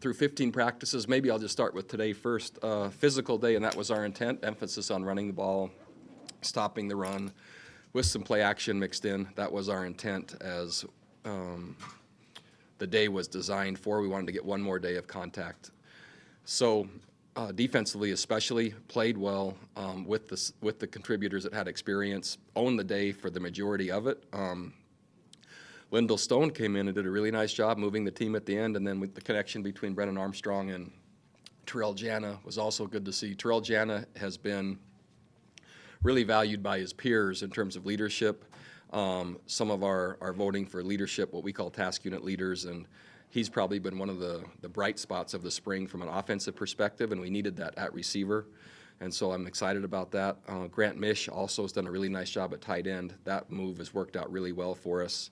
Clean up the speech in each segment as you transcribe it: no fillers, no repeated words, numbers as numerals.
through 15 practices. Maybe I'll just start with today first. Physical day, and that was our intent. Emphasis on running the ball, stopping the run, with some play action mixed in. That was our intent as the day was designed for. We wanted to get one more day of contact. So defensively especially, played well with the contributors that had experience, owned the day for the majority of it. Lyndall Stone came in and did a really nice job moving the team at the end, and then with the connection between Brennan Armstrong and Terrell Jana was also good to see. Terrell Jana has been really valued by his peers in terms of leadership. Some of our voting for leadership, what we call task unit leaders, and he's probably been one of the bright spots of the spring from an offensive perspective, and we needed that at receiver. And so I'm excited about that. Grant Mish also has done a really nice job at tight end. That move has worked out really well for us.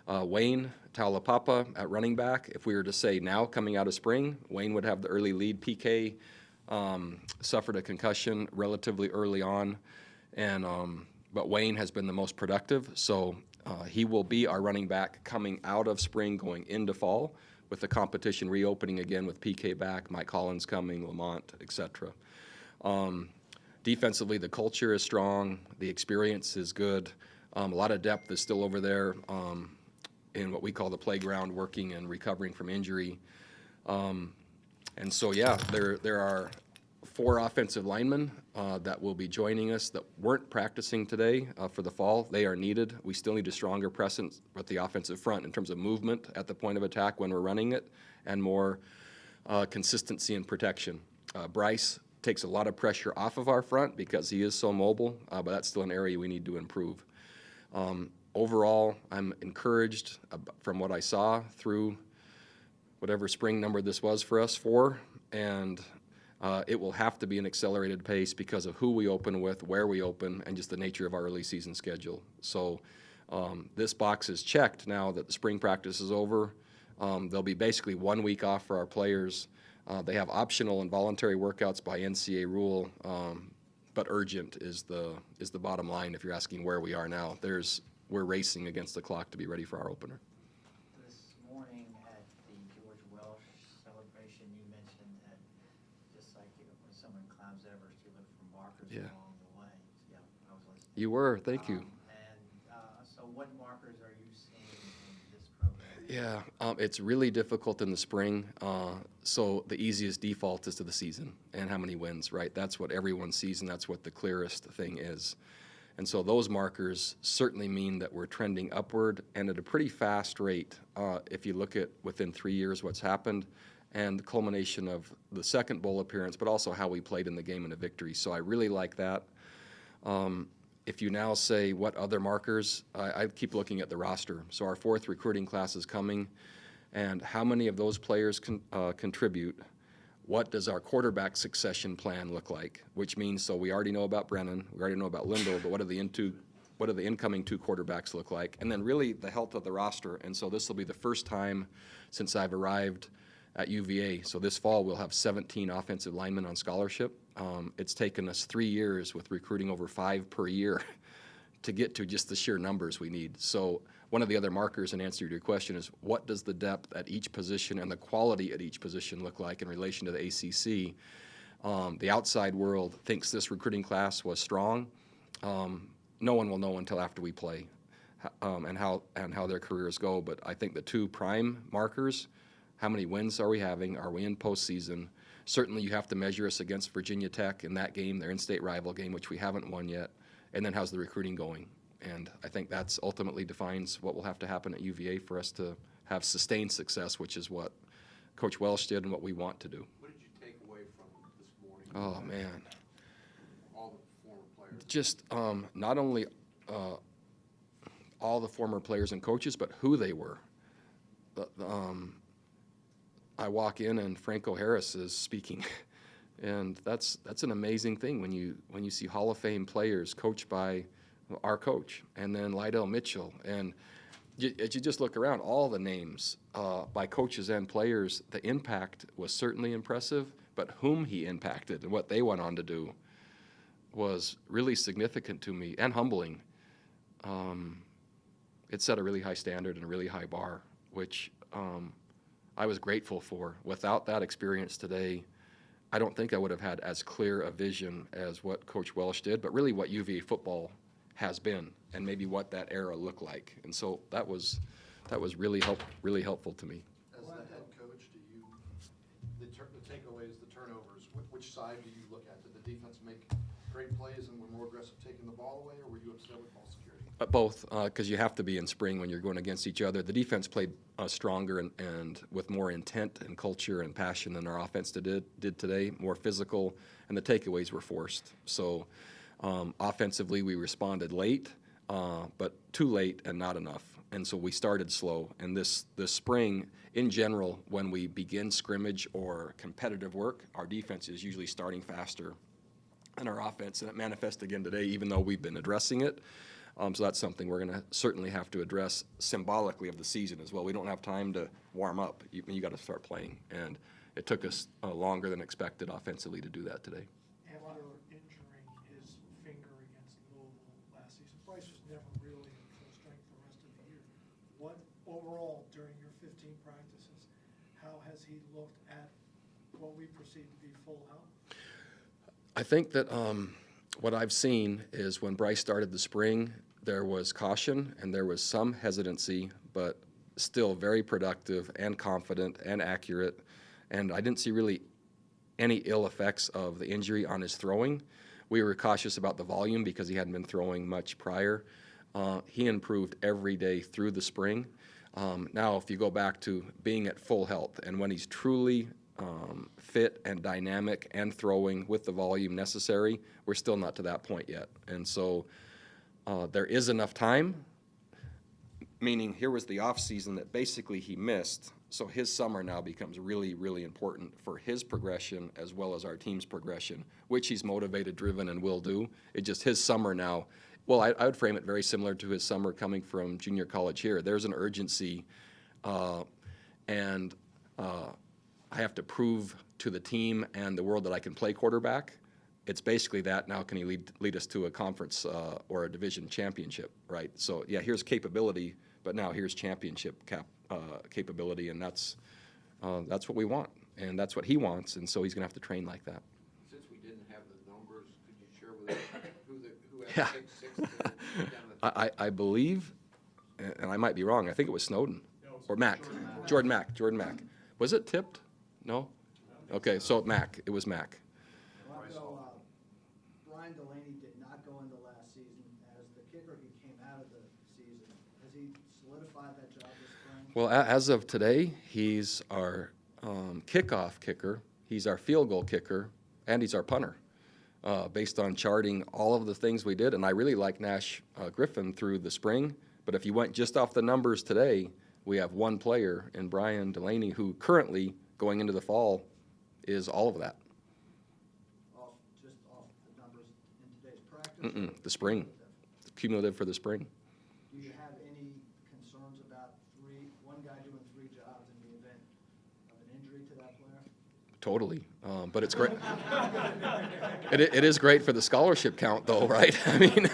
Wayne Taulapapa at running back. If we were to say now coming out of spring, Wayne would have the early lead. PK suffered a concussion relatively early on, and but Wayne has been the most productive. So he will be our running back coming out of spring, going into fall, with the competition reopening again with PK back, Mike Collins coming, Lamont, etc. Defensively, the culture is strong. The experience is good. A lot of depth is still over there in what we call the playground, working and recovering from injury. And so, yeah, there are 4 offensive linemen that will be joining us that weren't practicing today for the fall. They are needed. We still need a stronger presence with the offensive front in terms of movement at the point of attack when we're running it, and more consistency and protection. Bryce takes a lot of pressure off of our front because he is so mobile, but that's still an area we need to improve. Overall, I'm encouraged from what I saw through whatever spring number this was for us, 4, and it will have to be an accelerated pace because of who we open with, where we open, and just the nature of our early season schedule. So this box is checked now that the spring practice is over. There'll be basically 1 week off for our players. They have optional and voluntary workouts by NCAA rule, but urgent is the bottom line if you're asking where we are now. We're racing against the clock to be ready for our opener. This morning at the George Welsh celebration, you mentioned that just like when someone climbs Everest, you look for markers along the way. Yeah, I was listening. You were, thank you. So what markers are you seeing in this program? Yeah, it's really difficult in the spring. So the easiest default is to the season and how many wins, right? That's what everyone sees, and that's what the clearest thing is. And so those markers certainly mean that we're trending upward and at a pretty fast rate if you look at within 3 years what's happened and the culmination of the second bowl appearance, but also how we played in the game and a victory. So I really like that. If you now say what other markers, I keep looking at the roster. So our 4th recruiting class is coming, and how many of those players contribute? What does our quarterback succession plan look like? Which means, so we already know about Brennan, we already know about Lyndall, but what do the incoming 2 quarterbacks look like? And then really the health of the roster. And so this will be the first time since I've arrived at UVA. So this fall we'll have 17 offensive linemen on scholarship. It's taken us 3 years with recruiting over 5 per year to get to just the sheer numbers we need. So one of the other markers in answer to your question is what does the depth at each position and the quality at each position look like in relation to the ACC? The outside world thinks this recruiting class was strong. No one will know until after we play and how their careers go. But I think the 2 prime markers, how many wins are we having? Are we in postseason? Certainly you have to measure us against Virginia Tech in that game, their in-state rival game, which we haven't won yet. And then how's the recruiting going? And I think that's ultimately defines what will have to happen at UVA for us to have sustained success, which is what Coach Welsh did and what we want to do. What did you take away from this morning? Oh, man. All the former players. Just not only all the former players and coaches, but who they were. I walk in and Franco Harris is speaking. And that's an amazing thing when you see Hall of Fame players coached by our coach, and then Lydell Mitchell, and as you just look around, all the names by coaches and players, the impact was certainly impressive, but whom he impacted and what they went on to do was really significant to me and humbling. It set a really high standard and a really high bar, which I was grateful for. Without that experience today, I don't think I would have had as clear a vision as what Coach Welsh did, but really what UVA football has been and maybe what that era looked like. And so that was really helpful to me. As the head coach, do you, the takeaways, the turnovers, which side do you look at? Did the defense make great plays and were more aggressive taking the ball away, or were you upset with ball security? Both, because you have to be in spring when you're going against each other. The defense played stronger and with more intent and culture and passion than our offense did today, more physical, and the takeaways were forced. So offensively, we responded late, but too late and not enough. And so we started slow. And this spring, in general, when we begin scrimmage or competitive work, our defense is usually starting faster than our offense, and it manifests again today, even though we've been addressing it. So that's something we're going to certainly have to address symbolically of the season as well. We don't have time to warm up. You got to start playing. And it took us longer than expected offensively to do that today. After injuring his finger against Louisville last season, Bryce was never really in full strength the rest of the year. What overall, during your 15 practices, how has he looked at what we perceive to be full health? I think that what I've seen is when Bryce started the spring, there was caution and there was some hesitancy, but still very productive and confident and accurate. And I didn't see really any ill effects of the injury on his throwing. We were cautious about the volume because he hadn't been throwing much prior. He improved every day through the spring. Now, if you go back to being at full health and when he's truly fit and dynamic and throwing with the volume necessary, we're still not to that point yet. And so there is enough time, meaning here was the off season that basically he missed. So his summer now becomes really, really important for his progression as well as our team's progression, which he's motivated, driven, and will do. It just his summer now. Well, I would frame it very similar to his summer coming from junior college here. There's an urgency, and I have to prove to the team and the world that I can play quarterback. It's basically that. Now can he lead us to a conference or a division championship, right? So, yeah, here's capability, but now here's championship capability, and that's what we want, and that's what he wants, and so he's going to have to train like that. Since we didn't have the numbers, could you share with us who had Yeah. pick six down the I believe, and I might be wrong, I think it was Snowden or Mack. Jordan Mack. Was it tipped? No? Okay, so Mack. It was Mack. Bronco, Brian Delaney did not go into last season. As the kicker, he came out of the season. Has he solidified that job this spring? Well, as of today, he's our kickoff kicker, he's our field goal kicker, and he's our punter, based on charting all of the things we did. And I really like Nash Griffin through the spring, but if you went just off the numbers today, we have one player in Brian Delaney who currently, going into the fall, is all of that. Just off the numbers in today's practice? The spring, cumulative for the spring. Do you have any concerns about one guy doing three jobs in the event of an injury to that player? Totally, but it's great. It is great for the scholarship count, though, right? I mean,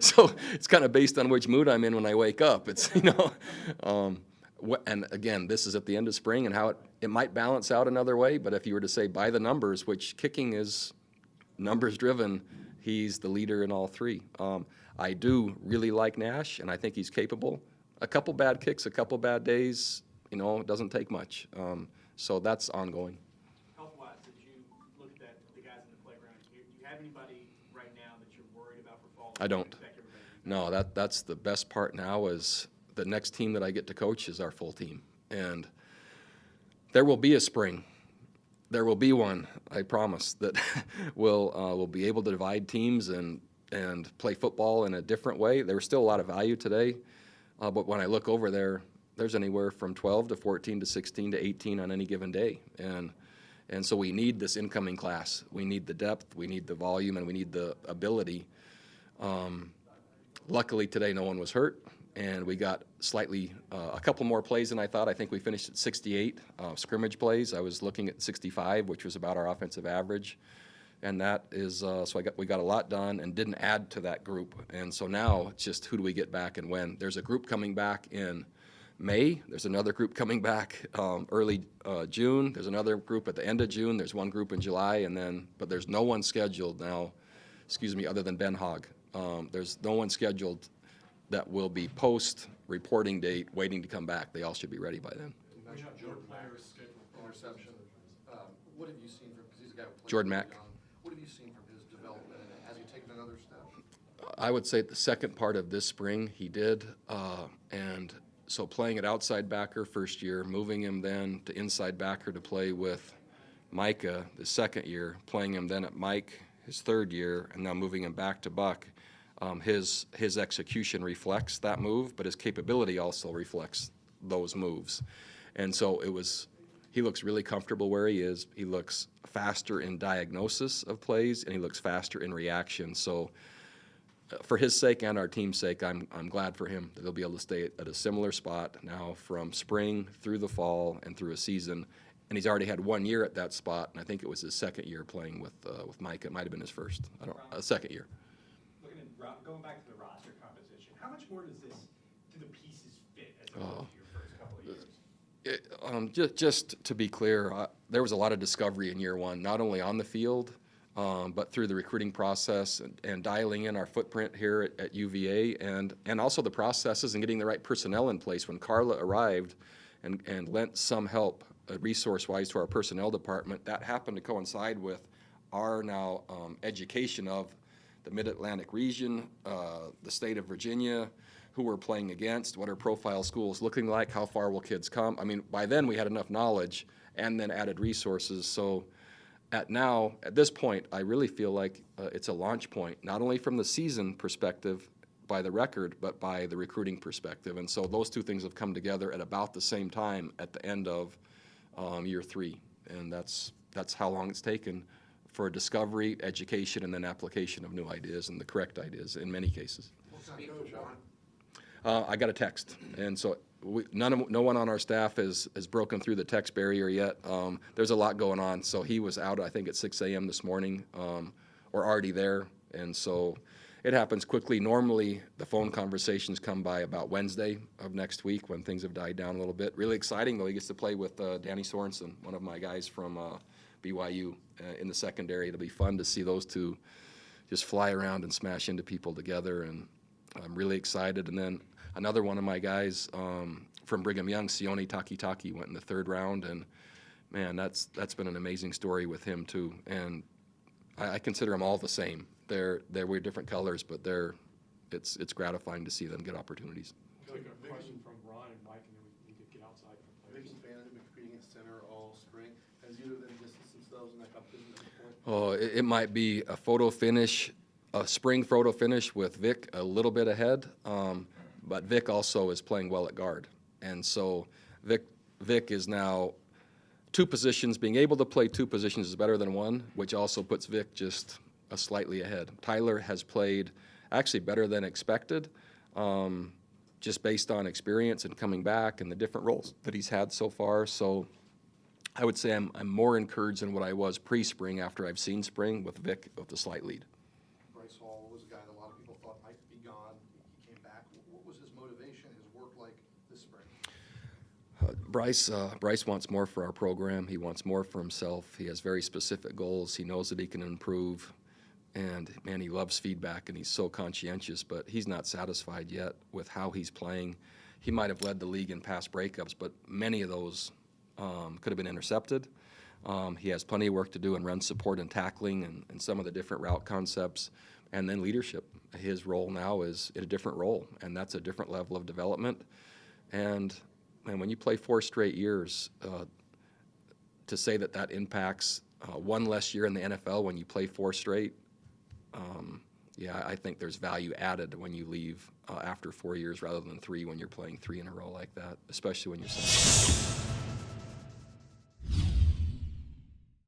so it's kind of based on which mood I'm in when I wake up. It's and again, this is at the end of spring, and how it might balance out another way. But if you were to say by the numbers, which kicking is numbers driven, he's the leader in all three. I do really like Nash, and I think he's capable. A couple bad kicks, a couple bad days, it doesn't take much. So that's ongoing. Health-wise, did you look at the guys in the playground? Do you have anybody right now that you're worried about for fall? I don't. No, that's the best part now is the next team that I get to coach is our full team. And there will be a spring. There will be one, I promise, that we'll be able to divide teams and play football in a different way. There was still a lot of value today, but when I look over there, there's anywhere from 12 to 14 to 16 to 18 on any given day. And so we need this incoming class. We need the depth, we need the volume, and we need the ability. Luckily today no one was hurt, and we got slightly a couple more plays than I thought. I think we finished at 68 scrimmage plays. I was looking at 65, which was about our offensive average. And that is, so we got a lot done and didn't add to that group. And so now it's just who do we get back and when. There's a group coming back in May. There's another group coming back early June. There's another group at the end of June. There's one group in July, but there's no one scheduled now, other than Ben Hogg. There's no one scheduled that will be post-reporting date waiting to come back. They all should be ready by then. You mentioned Jordan Mack's interception. What have you seen from, because he's a guy who played Jordan really Mack. young. What have you seen from his development, and has he taken another step? I would say the second part of this spring he did, and so playing at outside backer first year, moving him then to inside backer to play with Micah the second year, playing him then at Mike his third year, and now moving him back to Buck. His execution reflects that move, but his capability also reflects those moves. And so he looks really comfortable where he is. He looks faster in diagnosis of plays, and he looks faster in reaction. So for his sake and our team's sake, I'm glad for him that he'll be able to stay at a similar spot now from spring through the fall and through a season. And he's already had 1 year at that spot, and I think it was his second year playing with Mike. It might have been his first. Second year. Looking at, going back to the roster composition, how much more do the pieces fit as opposed to your first couple of years? Just to be clear, there was a lot of discovery in year one, not only on the field, but through the recruiting process and dialing in our footprint here at UVA, and also the processes and getting the right personnel in place. When Carla arrived and lent some help resource-wise to our personnel department, that happened to coincide with our now education of the Mid-Atlantic region, the state of Virginia, who we're playing against, what are profile schools looking like, how far will kids come. I mean, by then we had enough knowledge and then added resources. So at this point, I really feel like it's a launch point, not only from the season perspective by the record, but by the recruiting perspective. And so those two things have come together at about the same time at the end of year three. And that's how long it's taken for discovery, education, and then application of new ideas and the correct ideas in many cases. Speak for one. I got a text, and so no one on our staff has broken through the text barrier yet. There's a lot going on, so he was out, I think, at 6 a.m. this morning, or already there, and so it happens quickly. Normally, the phone conversations come by about Wednesday of next week when things have died down a little bit. Really exciting, though. He gets to play with Danny Sorensen, one of my guys from BYU in the secondary. It'll be fun to see those two just fly around and smash into people together, and I'm really excited. And then another one of my guys from Brigham Young, Sione Takitaki, went in the third round, and man, that's been an amazing story with him too. And I consider them all the same. They're we're different colors, but it's gratifying to see them get opportunities. Like a question from Ron and Mike, and then we need to get outside for players. Biggest fan of them competing against center all spring. Has either of them distanced themselves in that competition at this point? Oh, it might be a photo finish, a spring photo finish with Vic a little bit ahead, but Vic also is playing well at guard. And so Vic is now two positions. Being able to play two positions is better than one, which also puts Vic just slightly ahead. Tyler has played actually better than expected, just based on experience and coming back and the different roles that he's had so far. So I would say I'm more encouraged than what I was pre-spring after I've seen spring with Vic with the slight lead. Bryce Hall was a guy that a lot of people thought might be gone. He came back. What was his motivation, his work like this spring? Bryce wants more for our program. He wants more for himself. He has very specific goals. He knows that he can improve. And, man, he loves feedback, and he's so conscientious, but he's not satisfied yet with how he's playing. He might have led the league in pass breakups, but many of those could have been intercepted. He has plenty of work to do in run support and tackling and some of the different route concepts, and then leadership. His role now is in a different role, and that's a different level of development. And when you play 4 straight years, to say that impacts one less year in the NFL when you play 4 straight, I think there's value added when you leave after 4 years rather than 3 when you're playing 3 in a row like that, especially when you're